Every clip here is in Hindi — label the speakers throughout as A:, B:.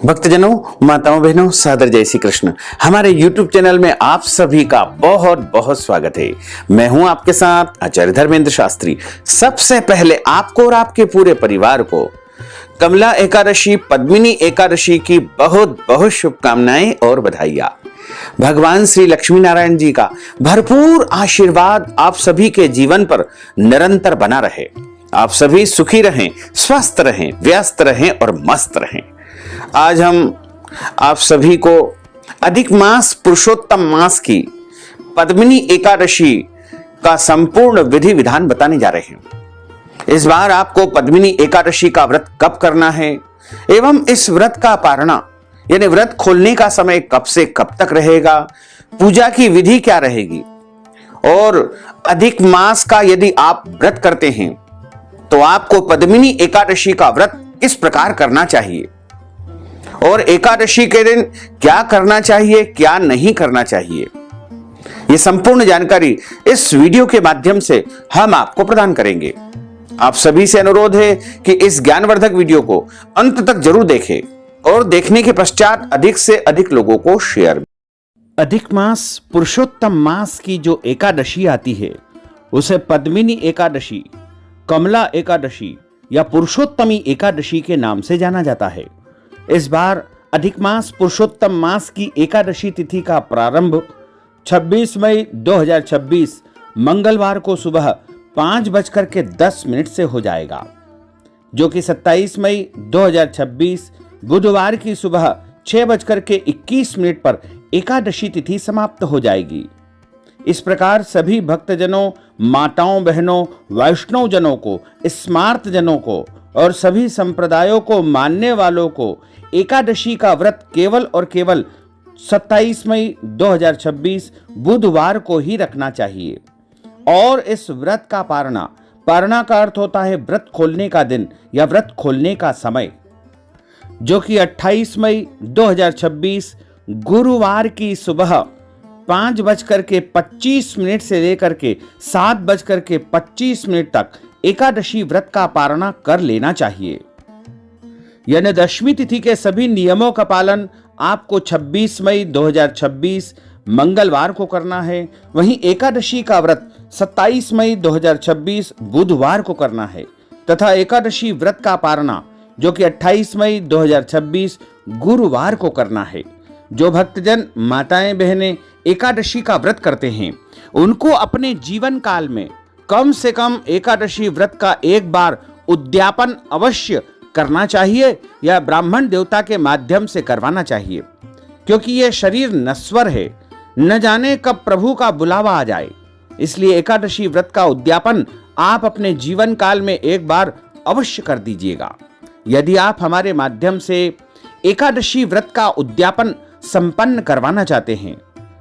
A: भक्तजनों, माताओं, बहनों, सादर जय श्री कृष्ण। हमारे YouTube चैनल में आप सभी का बहुत बहुत स्वागत है। मैं हूं आपके साथ आचार्य धर्मेंद्र शास्त्री। सबसे पहले आपको और आपके पूरे परिवार को कमला एकादशी, पद्मिनी एकादशी की बहुत बहुत शुभकामनाएं और बधाइयां। भगवान श्री लक्ष्मी नारायण जी का भरपूर आशीर्वाद आप सभी के जीवन पर निरंतर बना रहे। आप सभी सुखी रहें, स्वस्थ रहें, व्यस्त रहें और मस्त रहें। आज हम आप सभी को अधिक मास पुरुषोत्तम मास की पद्मिनी एकादशी का संपूर्ण विधि विधान बताने जा रहे हैं। इस बार आपको पद्मिनी एकादशी का व्रत कब करना है एवं इस व्रत का पारणा यानी व्रत खोलने का समय कब से कब तक रहेगा, पूजा की विधि क्या रहेगी और अधिक मास का यदि आप व्रत करते हैं तो आपको पद्मिनी एकादशी का व्रत किस प्रकार करना चाहिए और एकादशी के दिन क्या करना चाहिए, क्या नहीं करना चाहिए, ये संपूर्ण जानकारी इस वीडियो के माध्यम से हम आपको प्रदान करेंगे। आप सभी से अनुरोध है कि इस ज्ञानवर्धक वीडियो को अंत तक जरूर देखें और देखने के पश्चात अधिक से अधिक लोगों को शेयर। अधिक मास पुरुषोत्तम मास की जो एकादशी आती है उसे पद्मिनी एकादशी, कमला एकादशी या पुरुषोत्तमी एकादशी के नाम से जाना जाता है। इस बार अधिक मास पुरुषोत्तम मास की एकादशी तिथि का प्रारंभ 26 मई 2026 मंगलवार को सुबह 5:10 से हो जाएगा, जो कि 27 मई 2026 बुधवार की सुबह 6:21 पर एकादशी तिथि समाप्त हो जाएगी। इस प्रकार सभी भक्तजनों, माताओं, बहनों, वैष्णव जनों को, स्मार्त जनों को और सभी संप्रदायों को मानने वालों को एकादशी का व्रत केवल और केवल 27 मई 2026 बुधवार को ही रखना चाहिए। और इस व्रत का पारणा का अर्थ होता है व्रत खोलने का दिन या व्रत खोलने का समय, जो कि 28 मई 2026 गुरुवार की सुबह 5:25 से लेकर के 7:25 तक एकादशी व्रत का पारणा कर लेना चाहिए। यानी दशमी तिथि के सभी नियमों का पालन आपको 26 मई 2026 मंगलवार को करना है। वहीं एकादशी का व्रत 27 मई 2026 बुधवार को करना है तथा एकादशी व्रत का पारणा जो कि 28 मई 2026 गुरुवार को करना है। जो भक्तजन, माताएं, बहनें एकादशी का व्रत करते हैं उनको अपने जीवन काल में कम से कम एकादशी व्रत का एक बार उद्यापन अवश्य करना चाहिए या ब्राह्मण देवता के माध्यम से करवाना चाहिए, क्योंकि यह शरीर नश्वर है, न जाने कब प्रभु का बुलावा आ जाए। इसलिए एकादशी व्रत का उद्यापन आप अपने जीवन काल में एक बार अवश्य कर दीजिएगा। यदि आप हमारे माध्यम से एकादशी व्रत का उद्यापन संपन्न करवाना चाहते हैं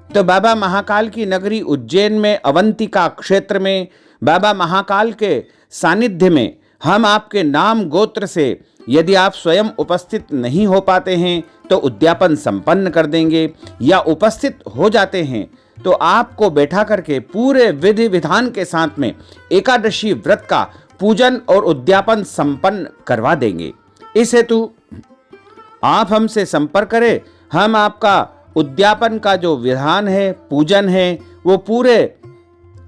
A: तो बाबा महाकाल की नगरी उज्जैन में अवंतिका क्षेत्र में बाबा महाकाल के सानिध्य में हम आपके नाम गोत्र से यदि आप स्वयं उपस्थित नहीं हो पाते हैं तो उद्यापन संपन्न कर देंगे, या उपस्थित हो जाते हैं तो आपको बैठा करके पूरे विधि विधान के साथ में एकादशी व्रत का पूजन और उद्यापन संपन्न करवा देंगे। इस हेतु आप हमसे संपर्क करें। हम आपका उद्यापन का जो विधान है, पूजन है, वो पूरे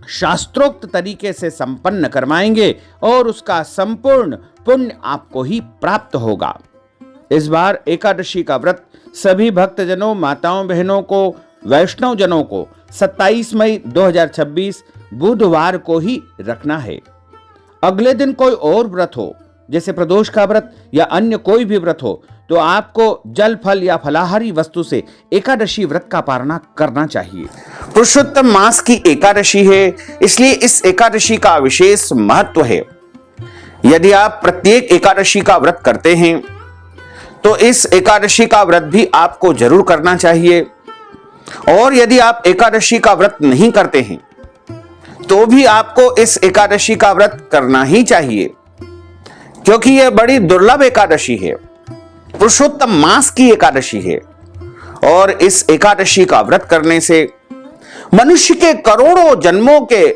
A: शास्त्रोक्त तरीके से संपन्न करवाएंगे और उसका संपूर्ण पुण्य आपको ही प्राप्त होगा। इस बार एकादशी का व्रत सभी भक्तजनों, माताओं, बहनों को, वैष्णव जनों को 27 मई 2026 बुधवार को ही रखना है। अगले दिन कोई और व्रत हो, जैसे प्रदोष का व्रत या अन्य कोई भी व्रत हो, तो आपको जल, फल या फलाहारी वस्तु से एकादशी व्रत का पारणा करना चाहिए। पुरुषोत्तम मास की एकादशी है, इसलिए इस एकादशी का विशेष महत्व है। यदि आप प्रत्येक एकादशी का व्रत करते हैं तो इस एकादशी का व्रत भी आपको जरूर करना चाहिए, और यदि आप एकादशी का व्रत नहीं करते हैं तो भी आपको इस एकादशी का व्रत करना ही चाहिए, क्योंकि यह बड़ी दुर्लभ एकादशी है, पुरुषोत्तम मास की एकादशी है। और इस एकादशी का व्रत करने से मनुष्य के करोड़ों जन्मों के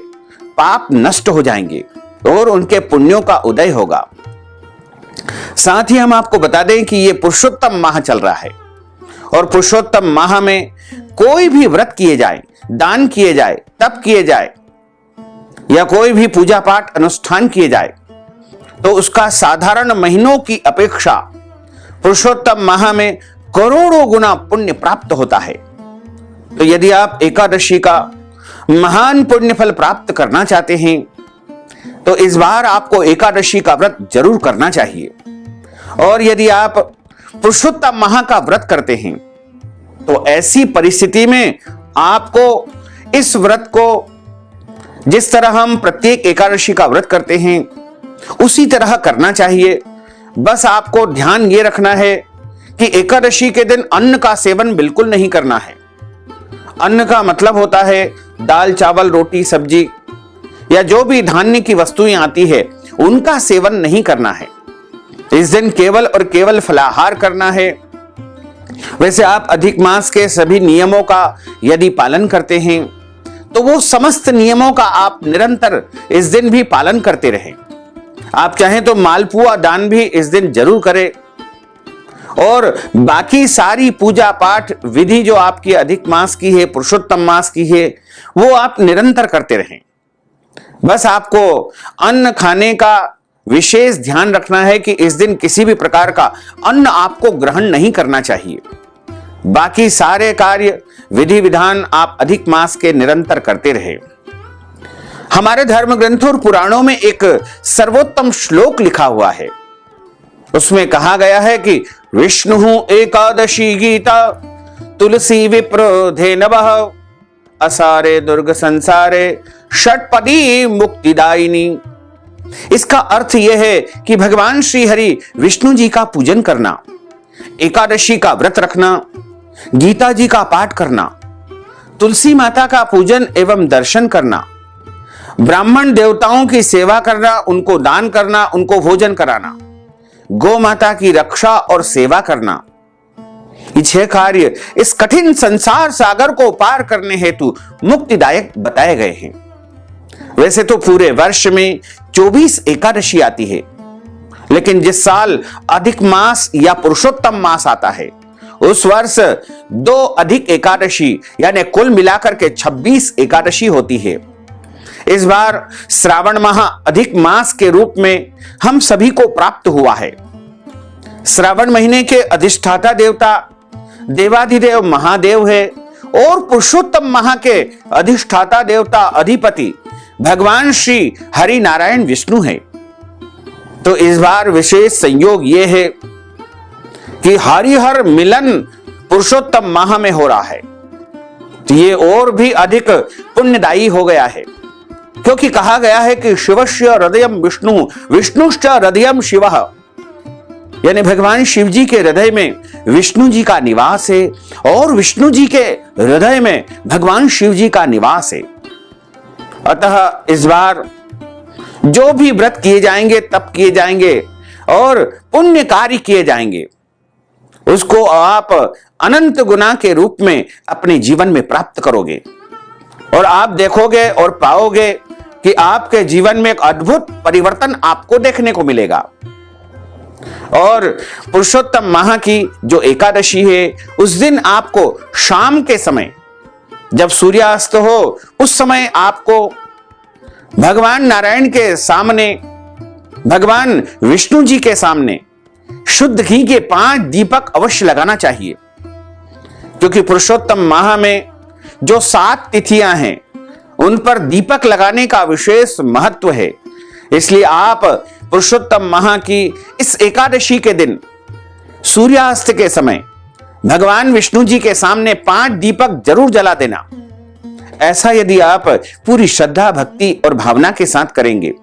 A: पाप नष्ट हो जाएंगे और उनके पुण्यों का उदय होगा। साथ ही हम आपको बता दें कि ये पुरुषोत्तम माह चल रहा है और पुरुषोत्तम माह में कोई भी व्रत किए जाए, दान किए जाए, तप किए जाए या कोई भी पूजा पाठ अनुष्ठान किए जाए तो उसका साधारण महीनों की अपेक्षा पुरुषोत्तम माह में करोड़ों गुना पुण्य प्राप्त होता है। तो यदि आप एकादशी का महान पुण्य फल प्राप्त करना चाहते हैं तो इस बार आपको एकादशी का व्रत जरूर करना चाहिए। और यदि आप पुरुषोत्तम माह का व्रत करते हैं तो ऐसी परिस्थिति में आपको इस व्रत को जिस तरह हम प्रत्येक एकादशी का व्रत करते हैं उसी तरह करना चाहिए। बस आपको ध्यान ये रखना है कि एकादशी के दिन अन्न का सेवन बिल्कुल नहीं करना है। अन्न का मतलब होता है दाल, चावल, रोटी, सब्जी या जो भी धान्य की वस्तुएं आती है उनका सेवन नहीं करना है। इस दिन केवल और केवल फलाहार करना है। वैसे आप अधिक मास के सभी नियमों का यदि पालन करते हैं तो वो समस्त नियमों का आप निरंतर इस दिन भी पालन करते रहें। आप चाहें तो मालपुआ दान भी इस दिन जरूर करें और बाकी सारी पूजा पाठ विधि जो आपकी अधिक मास की है, पुरुषोत्तम मास की है, वो आप निरंतर करते रहें। बस आपको अन्न खाने का विशेष ध्यान रखना है कि इस दिन किसी भी प्रकार का अन्न आपको ग्रहण नहीं करना चाहिए। बाकी सारे कार्य विधि विधान आप अधिक मास के निरंतर करते रहे। हमारे धर्म ग्रंथों और पुराणों में एक सर्वोत्तम श्लोक लिखा हुआ है। उसमें कहा गया है कि विष्णु एकादशी गीता तुलसी विप्र धेनवः असारे दुर्ग संसारे षटपदी मुक्तिदायिनी। इसका अर्थ यह है कि भगवान श्री हरि विष्णु जी का पूजन करना, एकादशी का व्रत रखना, गीता जी का पाठ करना, तुलसी माता का पूजन एवं दर्शन करना, ब्राह्मण देवताओं की सेवा करना, उनको दान करना, उनको भोजन कराना, गौ माता की रक्षा और सेवा करना, ये 6 कार्य इस कठिन संसार सागर को पार करने हेतु मुक्तिदायक बताए गए हैं। वैसे तो पूरे वर्ष में 24 एकादशी आती है, लेकिन जिस साल अधिक मास या पुरुषोत्तम मास आता है उस वर्ष 2 अधिक एकादशी यानी कुल मिलाकर के 26 एकादशी होती है। इस बार श्रावण माह अधिक मास के रूप में हम सभी को प्राप्त हुआ है। श्रावण महीने के अधिष्ठाता देवता देवाधिदेव महादेव है और पुरुषोत्तम माह के अधिष्ठाता देवता अधिपति भगवान श्री हरि नारायण विष्णु है। तो इस बार विशेष संयोग यह है कि हरिहर मिलन पुरुषोत्तम माह में हो रहा है। तो ये और भी अधिक पुण्यदायी हो गया है, क्योंकि कहा गया है कि शिवस्य हृदयम विष्णु विष्णुश्च हृदयम शिवः, यानी भगवान शिव जी के हृदय में विष्णु जी का निवास है और विष्णु जी के हृदय में भगवान शिव जी का निवास है। अतः इस बार जो भी व्रत किए जाएंगे, तप किए जाएंगे और पुण्य कार्य किए जाएंगे, उसको आप अनंत गुना के रूप में अपने जीवन में प्राप्त करोगे और आप देखोगे और पाओगे कि आपके जीवन में एक अद्भुत परिवर्तन आपको देखने को मिलेगा। और पुरुषोत्तम माह की जो एकादशी है उस दिन आपको शाम के समय जब सूर्यास्त हो उस समय आपको भगवान नारायण के सामने, भगवान विष्णु जी के सामने शुद्ध घी के 5 दीपक अवश्य लगाना चाहिए, क्योंकि पुरुषोत्तम माह में जो 7 तिथियां हैं उन पर दीपक लगाने का विशेष महत्व है। इसलिए आप पुरुषोत्तम माह की इस एकादशी के दिन सूर्यास्त के समय भगवान विष्णु जी के सामने 5 दीपक जरूर जला देना। ऐसा यदि आप पूरी श्रद्धा, भक्ति और भावना के साथ करेंगे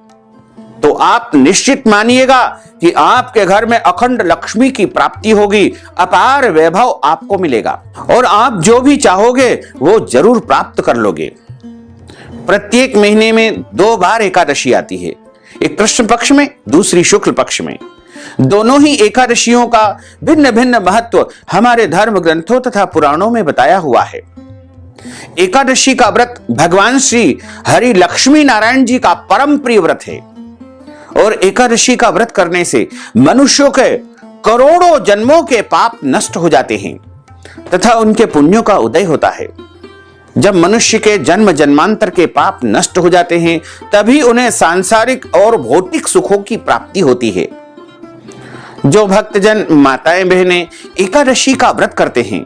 A: तो आप निश्चित मानिएगा कि आपके घर में अखंड लक्ष्मी की प्राप्ति होगी, अपार वैभव आपको मिलेगा और आप जो भी चाहोगे वो जरूर प्राप्त कर लोगे। प्रत्येक महीने में 2 बार एकादशी आती है, एक कृष्ण पक्ष में, दूसरी शुक्ल पक्ष में। दोनों ही एकादशियों का भिन्न भिन्न महत्व हमारे धर्म ग्रंथों तथा पुराणों में बताया हुआ है। एकादशी का व्रत भगवान श्री हरि लक्ष्मी नारायण जी का परम प्रिय व्रत है और एकादशी का व्रत करने से मनुष्यों के करोड़ों जन्मों के पाप नष्ट हो जाते हैं तथा उनके पुण्यों का उदय होता है। जब मनुष्य के जन्म जन्मांतर के पाप नष्ट हो जाते हैं तभी उन्हें सांसारिक और भौतिक सुखों की प्राप्ति होती है। जो भक्तजन माताएं बहनें एकादशी का व्रत करते हैं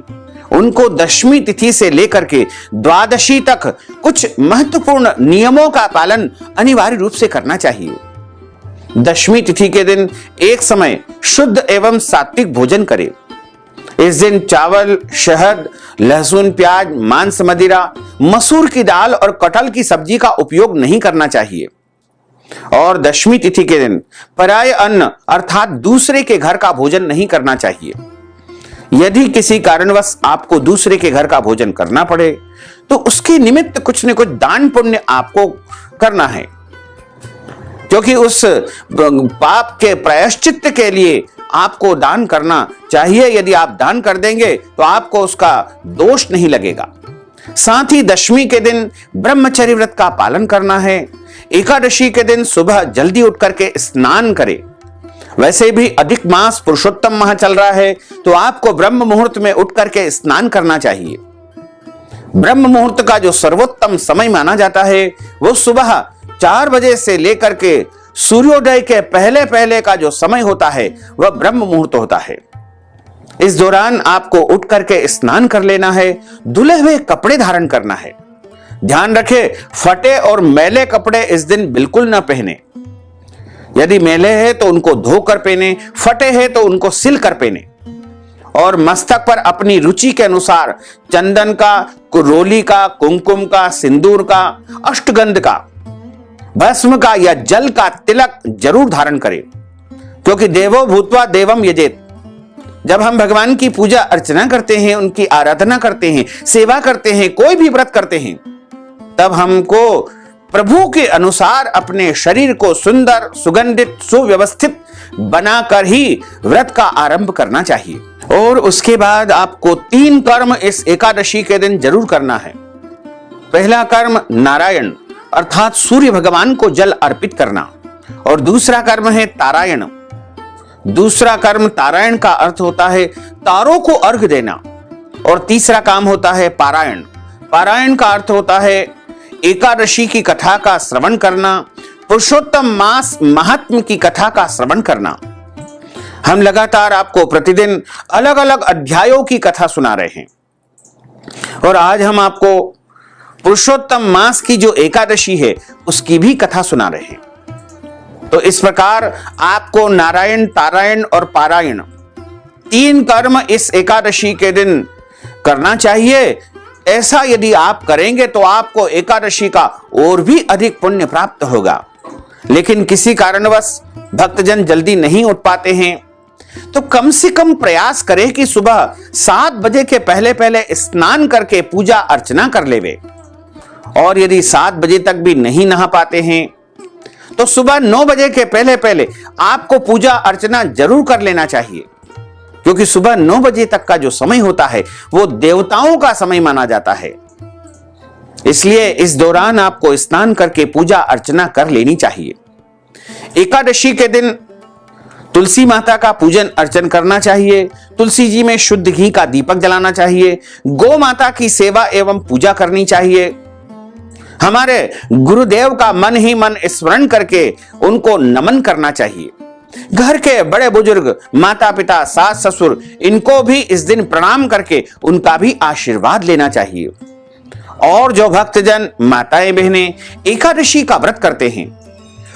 A: उनको दशमी तिथि से लेकर के द्वादशी तक कुछ महत्वपूर्ण नियमों का पालन अनिवार्य रूप से करना चाहिए। दशमी तिथि के दिन एक समय शुद्ध एवं सात्विक भोजन करें। इस दिन चावल, शहद, लहसुन, प्याज, मांस, मदिरा, मसूर की दाल और कटहल की सब्जी का उपयोग नहीं करना चाहिए। और दशमी तिथि के दिन पराय अन्न अर्थात दूसरे के घर का भोजन नहीं करना चाहिए। यदि किसी कारणवश आपको दूसरे के घर का भोजन करना पड़े तो उसके निमित्त कुछ न कुछ दान पुण्य आपको करना है, क्योंकि उस पाप के प्रायश्चित्त के लिए आपको दान करना चाहिए। यदि आप दान कर देंगे तो आपको उसका दोष नहीं लगेगा। साथ ही दशमी के दिन ब्रह्मचर्य व्रत का पालन करना है। एकादशी के दिन सुबह जल्दी उठ करके स्नान करें। वैसे भी अधिक मास पुरुषोत्तम माह चल रहा है तो आपको ब्रह्म मुहूर्त में उठ करके स्नान करना चाहिए। ब्रह्म मुहूर्त का जो सर्वोत्तम समय माना जाता है वो सुबह 4 बजे से लेकर के सूर्योदय के पहले पहले का जो समय होता है वह ब्रह्म मुहूर्त होता है। इस दौरान आपको उठ करके स्नान कर लेना है, धुले हुए कपड़े धारण करना है। ध्यान रखें, फटे और मैले कपड़े इस दिन बिल्कुल ना पहने। यदि मैले हैं तो उनको धोकर पहने, फटे हैं तो उनको सिल कर पहने। और मस्तक पर अपनी रुचि के अनुसार चंदन का, रोली का, कुमकुम का, सिंदूर का, अष्टगंध का, भस्म का या जल का तिलक जरूर धारण करें, क्योंकि देवो भूत्वा देवम यजेत। जब हम भगवान की पूजा अर्चना करते हैं, उनकी आराधना करते हैं, सेवा करते हैं, कोई भी व्रत करते हैं, तब हमको प्रभु के अनुसार अपने शरीर को सुंदर, सुगंधित, सुव्यवस्थित बनाकर ही व्रत का आरंभ करना चाहिए। और उसके बाद आपको 3 कर्म इस एकादशी के दिन जरूर करना है। पहला कर्म नारायण अर्थात सूर्य भगवान को जल अर्पित करना, और दूसरा कर्म है तारायण। दूसरा कर्म तारायण का अर्थ होता है तारों को अर्घ देना, और तीसरा काम होता है पारायण। पारायण का अर्थ होता है एकादशी की कथा का श्रवण करना, पुरुषोत्तम मास महात्म्य की कथा का श्रवण करना। हम लगातार आपको प्रतिदिन अलग अलग अध्यायों की कथा सुना रहे हैं, और आज हम आपको पुरुषोत्तम मास की जो एकादशी है उसकी भी कथा सुना रहे हैं। तो इस प्रकार आपको नारायण, तारायण और पारायण 3 कर्म इस एकादशी के दिन करना चाहिए। ऐसा यदि आप करेंगे तो आपको एकादशी का और भी अधिक पुण्य प्राप्त होगा। लेकिन किसी कारणवश भक्तजन जल्दी नहीं उठ पाते हैं तो कम से कम प्रयास करें कि सुबह 7 बजे के पहले पहले स्नान करके पूजा अर्चना कर लेवे। और यदि 7 बजे तक भी नहीं नहा पाते हैं तो सुबह 9 बजे के पहले पहले आपको पूजा अर्चना जरूर कर लेना चाहिए, क्योंकि सुबह 9 बजे तक का जो समय होता है वो देवताओं का समय माना जाता है। इसलिए इस दौरान आपको स्नान करके पूजा अर्चना कर लेनी चाहिए। एकादशी के दिन तुलसी माता का पूजन अर्चन करना चाहिए। तुलसी जी में शुद्ध घी का दीपक जलाना चाहिए। गौ माता की सेवा एवं पूजा करनी चाहिए। हमारे गुरुदेव का मन ही मन स्मरण करके उनको नमन करना चाहिए। घर के बड़े बुजुर्ग, माता पिता, सास ससुर, इनको भी इस दिन प्रणाम करके उनका भी आशीर्वाद लेना चाहिए। और जो भक्तजन, माताएं बहनें एकादशी का व्रत करते हैं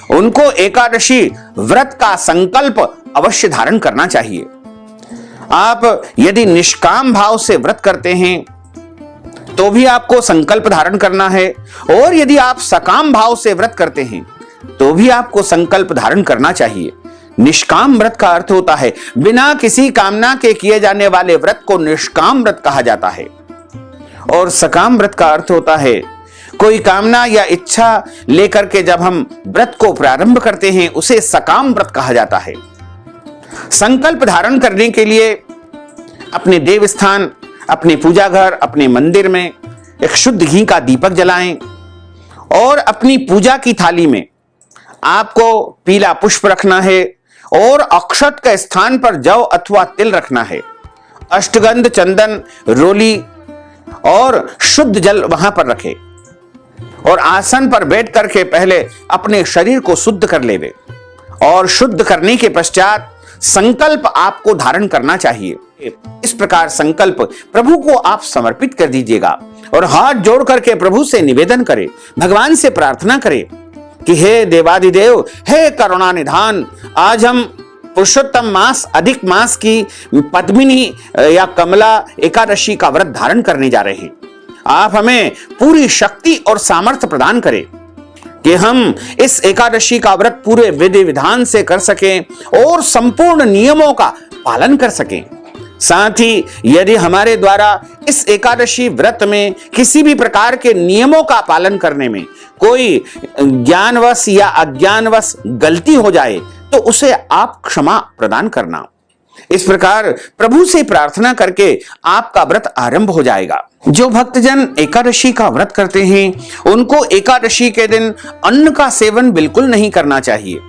A: उनको एकादशी व्रत का संकल्प अवश्य धारण करना चाहिए। आप यदि निष्काम भाव से व्रत करते हैं तो भी आपको संकल्प धारण करना है, और यदि आप सकाम भाव से व्रत करते हैं तो भी आपको संकल्प धारण करना चाहिए। निष्काम व्रत का अर्थ होता है बिना किसी कामना के किए जाने वाले व्रत को निष्काम व्रत कहा जाता है, और सकाम व्रत का अर्थ होता है कोई कामना या इच्छा लेकर के जब हम व्रत को प्रारंभ करते हैं उसे सकाम व्रत कहा जाता है। संकल्प धारण करने के लिए अपने देव स्थान, अपने पूजा घर, अपने मंदिर में एक शुद्ध घी का दीपक जलाएं, और अपनी पूजा की थाली में आपको पीला पुष्प रखना है और अक्षत के स्थान पर जौ अथवा तिल रखना है। अष्टगंध, चंदन, रोली और शुद्ध जल वहां पर रखे और आसन पर बैठ करके पहले अपने शरीर को शुद्ध कर लेवे और शुद्ध करने के पश्चात संकल्प आपको धारण करना चाहिए। इस प्रकार संकल्प प्रभु को आप समर्पित कर दीजिएगा और हाथ जोड़ करके प्रभु से निवेदन करें, भगवान से प्रार्थना करें कि हे देवादिदेव, हे करुणा निधान, आज हम पुरुषोत्तम मास अधिक मास की पद्मिनी या कमला एकादशी का व्रत धारण करने जा रहे हैं। आप हमें पूरी शक्ति और सामर्थ्य प्रदान करें कि हम इस एकादशी का व्रत पूरे विधि विधान से कर सकें और संपूर्ण नियमों का पालन कर सकें। साथ ही यदि हमारे द्वारा इस एकादशी व्रत में किसी भी प्रकार के नियमों का पालन करने में कोई ज्ञानवश या अज्ञानवश गलती हो जाए तो उसे आप क्षमा प्रदान करना। इस प्रकार प्रभु से प्रार्थना करके आपका व्रत आरंभ हो जाएगा। जो भक्तजन एकादशी का व्रत करते हैं उनको एकादशी के दिन अन्न का सेवन बिल्कुल नहीं करना चाहिए।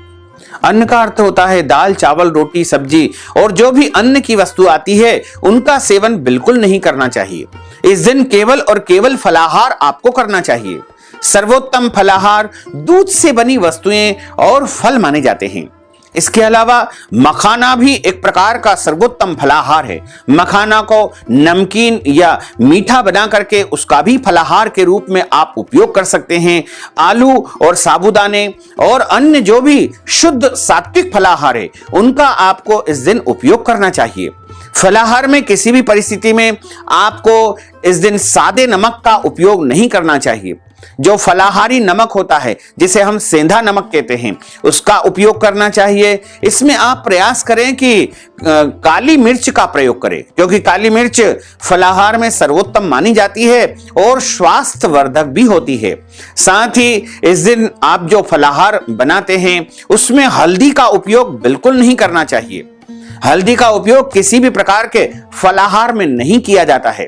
A: अन्न का अर्थ होता है दाल, चावल, रोटी, सब्जी और जो भी अन्न की वस्तु आती है उनका सेवन बिल्कुल नहीं करना चाहिए। इस दिन केवल और केवल फलाहार आपको करना चाहिए। सर्वोत्तम फलाहार दूध से बनी वस्तुएं और फल माने जाते हैं। इसके अलावा मखाना भी एक प्रकार का सर्वोत्तम फलाहार है। मखाना को नमकीन या मीठा बना करके उसका भी फलाहार के रूप में आप उपयोग कर सकते हैं। आलू और साबूदाने और अन्य जो भी शुद्ध सात्विक फलाहार है उनका आपको इस दिन उपयोग करना चाहिए। फलाहार में किसी भी परिस्थिति में आपको इस दिन सादे नमक का उपयोग नहीं करना चाहिए। जो फलाहारी नमक होता है जिसे हम सेंधा नमक कहते हैं उसका उपयोग करना चाहिए। इसमें आप प्रयास करें कि काली मिर्च का प्रयोग करें, क्योंकि काली मिर्च फलाहार में सर्वोत्तम मानी जाती है और स्वास्थ्य वर्धक भी होती है। साथ ही इस दिन आप जो फलाहार बनाते हैं उसमें हल्दी का उपयोग बिल्कुल नहीं करना चाहिए। हल्दी का उपयोग किसी भी प्रकार के फलाहार में नहीं किया जाता है,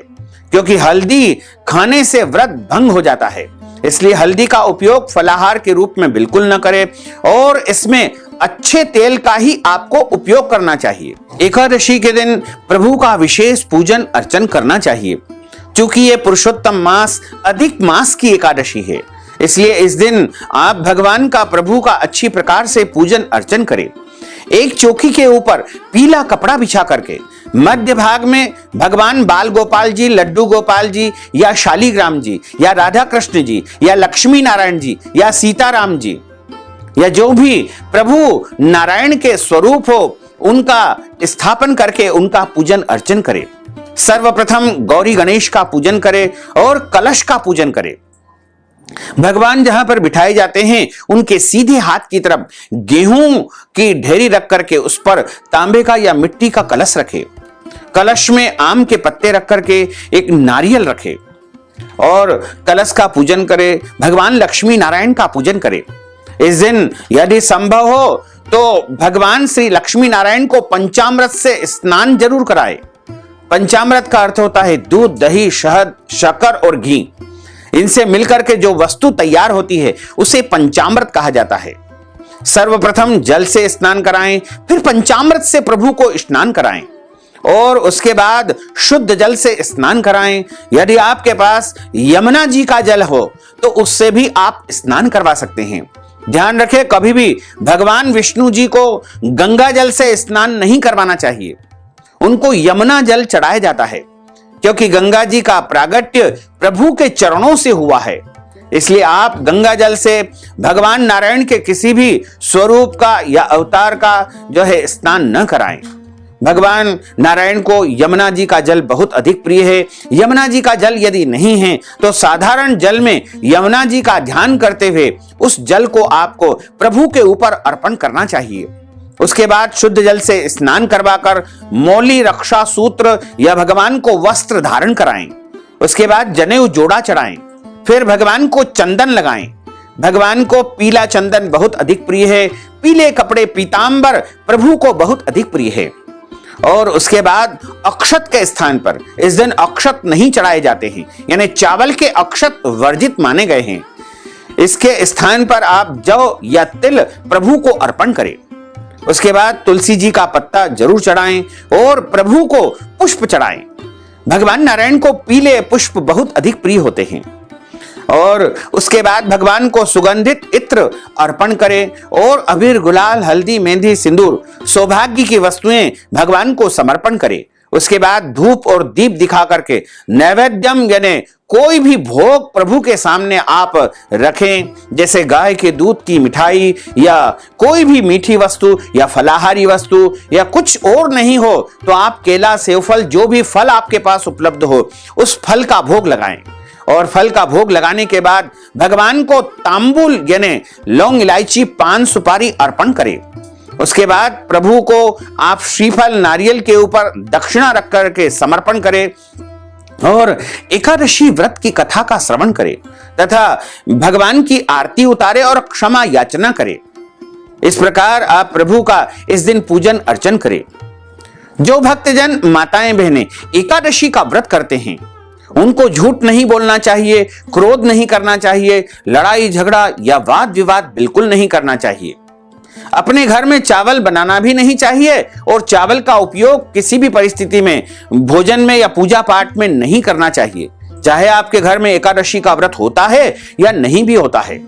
A: क्योंकि हल्दी खाने से व्रत भंग हो जाता है। इसलिए हल्दी का उपयोग फलाहार के रूप में बिल्कुल न करें और इसमें अच्छे तेल का ही आपको उपयोग करना चाहिए। एकादशी के दिन प्रभु का विशेष पूजन अर्चन करना चाहिए। चूंकि ये पुरुषोत्तम मास अधिक मास की एकादशी है, इसलिए इस दिन आप भगवान का, प्रभु का अच्छी प्रकार से पूजन अर्चन करें। एक चौकी के ऊपर पीला कपड़ा बिछा करके मध्य भाग में भगवान बाल गोपाल जी, लड्डू गोपाल जी या शालीग्राम जी या राधा कृष्ण जी या लक्ष्मी नारायण जी या सीताराम जी या जो भी प्रभु नारायण के स्वरूप हो उनका स्थापन करके उनका पूजन अर्चन करें। सर्वप्रथम गौरी गणेश का पूजन करें और कलश का पूजन करें। भगवान जहां पर बिठाए जाते हैं उनके सीधे हाथ की तरफ गेहूं की ढेरी रख करके उस पर तांबे का या मिट्टी का कलश रखे। कलश में आम के पत्ते रख करके एक नारियल रखे और कलश का पूजन करे। भगवान लक्ष्मी नारायण का पूजन करे। इस दिन यदि संभव हो तो भगवान श्री लक्ष्मी नारायण को पंचामृत से स्नान जरूर कराए। पंचामृत का अर्थ होता है दूध, दही, शहद, शक्कर और घी। इनसे मिलकर के जो वस्तु तैयार होती है उसे पंचामृत कहा जाता है। सर्वप्रथम जल से स्नान कराएं, फिर पंचामृत से प्रभु को स्नान कराएं और उसके बाद शुद्ध जल से स्नान कराएं। यदि आपके पास यमुना जी का जल हो तो उससे भी आप स्नान करवा सकते हैं। ध्यान रखें, कभी भी भगवान विष्णु जी को गंगा जल से स्नान नहीं करवाना चाहिए। उनको यमुना जल चढ़ाया जाता है, क्योंकि गंगा जी का प्रागट्य प्रभु के चरणों से हुआ है। इसलिए आप गंगा जल से भगवान नारायण के किसी भी स्वरूप का या अवतार का जो है स्नान न कराएं। भगवान नारायण को यमुना जी का जल बहुत अधिक प्रिय है। यमुना जी का जल यदि नहीं है तो साधारण जल में यमुना जी का ध्यान करते हुए उस जल को आपको प्रभु के ऊपर अर्पण करना चाहिए। उसके बाद शुद्ध जल से स्नान करवाकर मौली, रक्षा सूत्र या भगवान को वस्त्र धारण कराएं। उसके बाद जनेऊ जोड़ा चढ़ाएं। फिर भगवान को चंदन लगाएं। भगवान को पीला चंदन बहुत अधिक प्रिय है। पीले कपड़े, पीतांबर प्रभु को बहुत अधिक प्रिय है। और उसके बाद अक्षत के स्थान पर इस दिन अक्षत नहीं चढ़ाए जाते हैं, यानी चावल के अक्षत वर्जित माने गए हैं। इसके स्थान पर आप जौ या तिल प्रभु को अर्पण करें। उसके बाद तुलसी जी का पत्ता जरूर चढ़ाएं और प्रभु को पुष्प चढ़ाएं। भगवान नारायण को पीले पुष्प बहुत अधिक प्रिय होते हैं। और उसके बाद भगवान को सुगंधित इत्र अर्पण करें और अबीर, गुलाल, हल्दी, मेहंदी, सिंदूर, सौभाग्य की वस्तुएं भगवान को समर्पण करें। उसके बाद धूप और दीप दिखा करके नैवेद्यम यानी कोई भी भोग प्रभु के सामने आप रखें, जैसे गाय के दूध की मिठाई या कोई भी मीठी वस्तु या फलाहारी वस्तु, या कुछ और नहीं हो तो आप केला, सेवफल, जो भी फल आपके पास उपलब्ध हो उस फल का भोग लगाएं। और फल का भोग लगाने के बाद भगवान को तांबुल यानी लौंग, इलायची, पान, सुपारी अर्पण करें। उसके बाद प्रभु को आप श्रीफल, नारियल के ऊपर दक्षिणा रख करके समर्पण करें और एकादशी व्रत की कथा का श्रवण करें तथा भगवान की आरती उतारे और क्षमा याचना करें। इस प्रकार आप प्रभु का इस दिन पूजन अर्चन करें। जो भक्तजन, माताएं, बहनें एकादशी का व्रत करते हैं उनको झूठ नहीं बोलना चाहिए, क्रोध नहीं करना चाहिए, लड़ाई झगड़ा या वाद विवाद बिल्कुल नहीं करना चाहिए। अपने घर में चावल बनाना भी नहीं चाहिए और चावल का उपयोग किसी भी परिस्थिति में भोजन में या पूजा पाठ में नहीं करना चाहिए, चाहे आपके घर में एकादशी का व्रत होता है या नहीं भी होता है।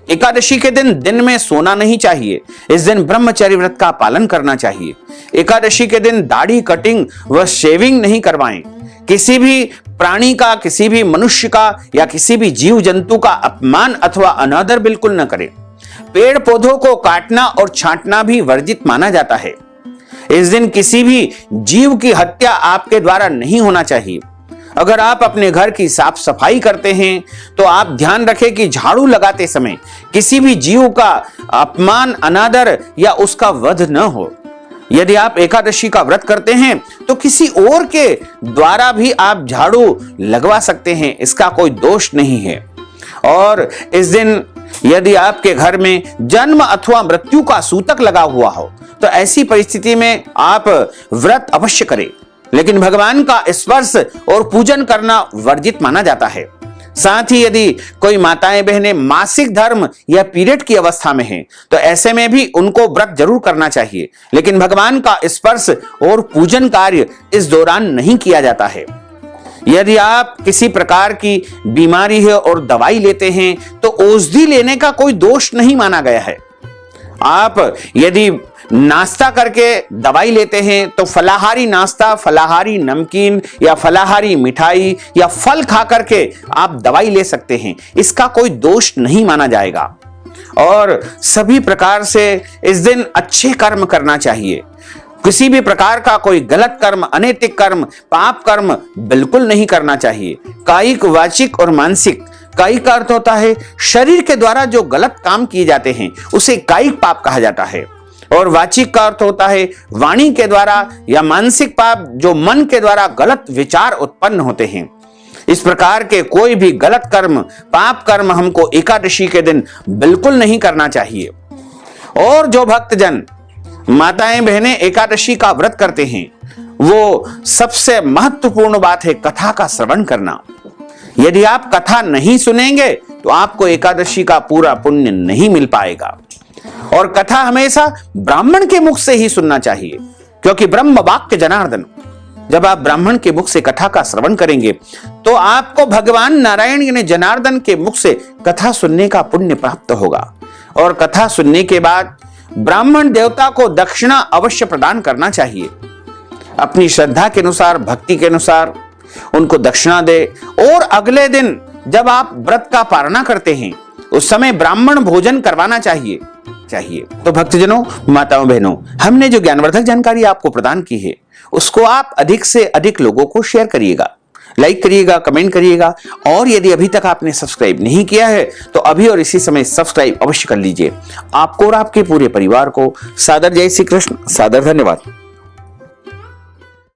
A: एकादशी के दिन में सोना नहीं चाहिए। इस दिन ब्रह्मचर्य व्रत का पालन करना चाहिए। एकादशी के दिन दाढ़ी, कटिंग व शेविंग नहीं करवाएं। किसी भी प्राणी का, किसी भी मनुष्य का या किसी भी जीव जंतु का अपमान अथवा अनादर बिल्कुल न करें। पेड़ पौधों को काटना और छांटना भी वर्जित माना जाता है। इस दिन किसी भी जीव की हत्या आपके द्वारा नहीं होना चाहिए। अगर आप अपने घर की साफ सफाई करते हैं तो आप ध्यान रखें कि झाड़ू लगाते समय किसी भी जीव का अपमान, अनादर या उसका वध न हो। यदि आप एकादशी का व्रत करते हैं तो किसी और के द्वारा भी आप झाड़ू लगवा सकते हैं, इसका कोई दोष नहीं है। और इस दिन यदि आपके घर में जन्म अथवा मृत्यु का सूतक लगा हुआ हो तो ऐसी परिस्थिति में आप व्रत अवश्य करें, लेकिन भगवान का स्पर्श और पूजन करना वर्जित माना जाता है। साथ ही यदि कोई माताएं, बहनें मासिक धर्म या पीरियड की अवस्था में हैं तो ऐसे में भी उनको व्रत जरूर करना चाहिए, लेकिन भगवान का स्पर्श और पूजन कार्य इस दौरान नहीं किया जाता है। यदि आप किसी प्रकार की बीमारी है और दवाई लेते हैं तो औषधि लेने का कोई दोष नहीं माना गया है। आप यदि नाश्ता करके दवाई लेते हैं तो फलाहारी नाश्ता, फलाहारी नमकीन या फलाहारी मिठाई या फल खा करके आप दवाई ले सकते हैं, इसका कोई दोष नहीं माना जाएगा। और सभी प्रकार से इस दिन अच्छे कर्म करना चाहिए। किसी भी प्रकार का कोई गलत कर्म, अनैतिक कर्म, पाप कर्म बिल्कुल नहीं करना चाहिए। कायिक, वाचिक और मानसिक। कायिक का अर्थ होता है शरीर के द्वारा जो गलत काम किए जाते हैं उसे कायिक पाप कहा जाता है, और वाचिक का अर्थ होता है वाणी के द्वारा या मानसिक पाप जो मन के द्वारा गलत विचार उत्पन्न होते हैं। इस प्रकार के कोई भी गलत कर्म, पाप कर्म हमको एकादशी के दिन बिल्कुल नहीं करना चाहिए। और जो भक्तजन, माताएं, बहनें एकादशी का व्रत करते हैं वो सबसे महत्वपूर्ण बात है कथा का श्रवण करना। यदि आप कथा नहीं सुनेंगे तो आपको एकादशी का पूरा पुण्य नहीं मिल पाएगा। और कथा हमेशा ब्राह्मण के मुख से ही सुनना चाहिए, क्योंकि ब्रह्म वाक्य जनार्दन। जब आप ब्राह्मण के मुख से कथा का श्रवण करेंगे तो आपको भगवान नारायण यानी जनार्दन के मुख से कथा सुनने का पुण्य प्राप्त होगा। और कथा सुनने के बाद ब्राह्मण देवता को दक्षिणा अवश्य प्रदान करना चाहिए। अपनी श्रद्धा के अनुसार, भक्ति के अनुसार उनको दक्षिणा दे। और अगले दिन जब आप व्रत का पारणा करते हैं उस समय ब्राह्मण भोजन करवाना चाहिए। तो भक्तजनों, माताओं, बहनों, हमने जो ज्ञानवर्धक जानकारी आपको प्रदान की है उसको आप अधिक से अधिक लोगों को शेयर करिएगा, लाइक करिएगा, कमेंट करिएगा। और यदि अभी तक आपने सब्सक्राइब नहीं किया है तो अभी और इसी समय सब्सक्राइब अवश्य कर लीजिए। आपको और आपके पूरे परिवार को सादर जय श्री कृष्ण, सादर धन्यवाद।